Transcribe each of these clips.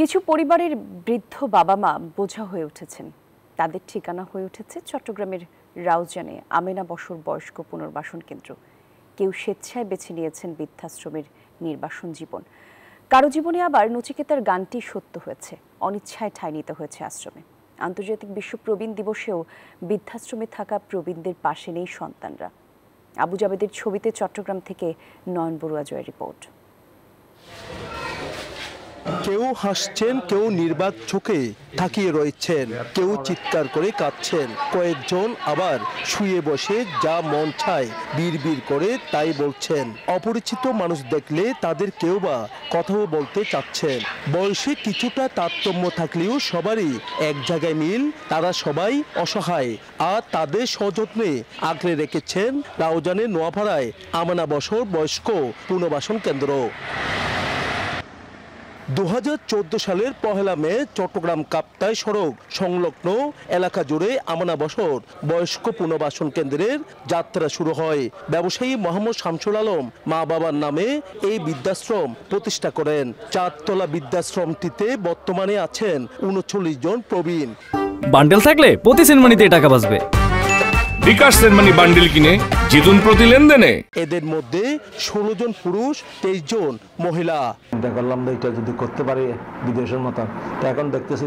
কিছু পরিবারের বৃদ্ধ বাবা-মা বোঝা হয়ে উঠেছেন। তাদের ঠিকানা হয়ে উঠেছে চট্টগ্রামের রাউজানে আমেনা বশর বয়স্ক পুনর্বাসন কেন্দ্র। কেউ স্বেচ্ছায় বেছে নিয়েছেন বৃদ্ধাশ্রমের নির্বাসন জীবন, কারো জীবনে আবার নচিকেতার গানটি সত্য হয়েছে, অনিচ্ছায় ঠাঁই নিতে হয়েছে আশ্রমে। আন্তর্জাতিক বিশ্ব প্রবীণ দিবসেও বৃদ্ধাশ্রমে থাকা প্রবীণদের পাশে নেই সন্তানরা। আবু জাবেদের ছবিতে চট্টগ্রাম থেকে নয়ন বড়ুয়া জয়ের রিপোর্ট। কেউ হাসছেন, কেউ নির্বাক চোখে তাকিয়ে রয়েছেন, কেউ চিৎকার করে কাঁদছেন, কয়েকজন আবার শুয়ে বসে যা মন চায় বিড়বিড় করে তাই বলছেন। অপরিচিত মানুষ দেখলে তাদের কেউ বা কথাও বলতে চাচ্ছেন। বয়সে কিছুটা তারতম্য থাকলেও সবারই এক জায়গায় মিল, তারা সবাই অসহায় আর তাদের সযত্নে আগলে রেখেছেন রাউজানের নোয়াপাড়ায় আমেনা বশর বয়স্ক পুনর্বাসন কেন্দ্র। 2014 সালের 1 মে চট্টগ্রাম কাপ্তাই সড়ক সংলগ্ন এলাকা জুড়ে আমেনা বশর বয়স্ক পুনর্বাসন কেন্দ্রের যাত্রা শুরু হয়। ব্যবসায়ী মোহাম্মদ শামসুল আলম মা বাবার নামে এই বৃদ্ধাশ্রম প্রতিষ্ঠা করেন। 4 তলা বৃদ্ধাশ্রমটিতে বর্তমানে আছেন 39 জন প্রবীণ। বান্ডেল থাকলে প্রতি সেনমানিতে টাকা বাঁচবে। বিকাশ সেনমানি বান্ডেল কিনে জিতুন প্রতি লেনদেনে। এদের মধ্যে 16 জন পুরুষ, 23 জন মহিলা। দেখলাম এটা যদি করতে পারি বিদেশের মতন, তো এখন দেখতেছি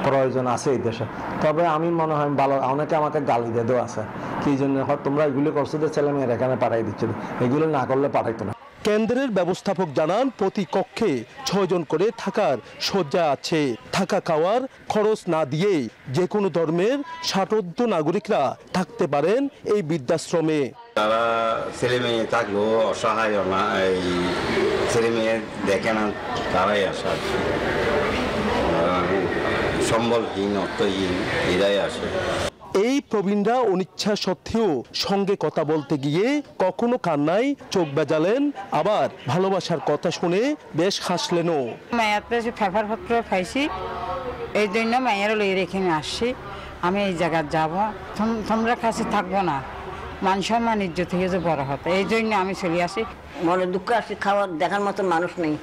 প্রয়োজন আছে এই দেশে। তবে আমি মনে হয় ভালো, অনেকে আমাকে গালি দেও আছে কি জন্য তোমরা এগুলো করছো, ছেলে মেয়ের এখানে পাঠাই দিচ্ছ, এগুলো না করলে পাঠাইতো না। কেন্দ্রের ব্যবস্থাপক জানান, প্রতি কক্ষে 6 জন করে থাকার শয্যা আছে। থাকা খাওয়ার খরচ না দিয়ে যে কোনো ধর্মের 60 নাগরিকরা থাকতে পারেন এই বৃদ্ধাশ্রমে। তারা ছেলে মেয়ে থাকলেও অসহায় না, এই ছেলে মেয়ে দেখে না, তারাই আসা সম্বলহীন, অর্থহীন, এরাই আসে। এই প্রবীণরা অনিচ্ছা সত্ত্বেও সঙ্গে কথা বলতে গিয়ে কখনো কান্নায় চোখ বেজালেন, আবার ভালোবাসার কথা শুনে বেশ হাসলেনও। মায়ের পেছে ফেফার পত্র পাইছি, এই জন্য মায়ের লই রেখে আসছি। আমি এই জায়গায় যাব, তোমরা কাছে থাকবো না, মান সম্মান ইজ্জত থেকে যে বড় হতো, এই জন্য আমি চলে আসি। মনে দুঃখ আসছে, খাওয়ার দেখার মতন মানুষ নেই,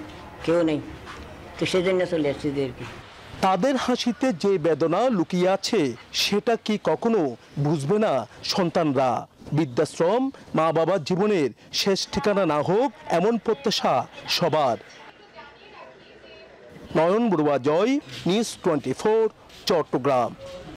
কেউ নেই, তো সেই জন্য চলে আসছি। তাদের হাসিতে যে বেদনা লুকিয়ে আছে সেটা কি কখনো বুঝবে না সন্তানরা। বৃদ্ধাশ্রম মা বাবার জীবনের শেষ ঠিকানা না হোক, এমন প্রত্যাশা সবার। নয়ন বড়ুয়া জয়, নিউজ 24, চট্টগ্রাম।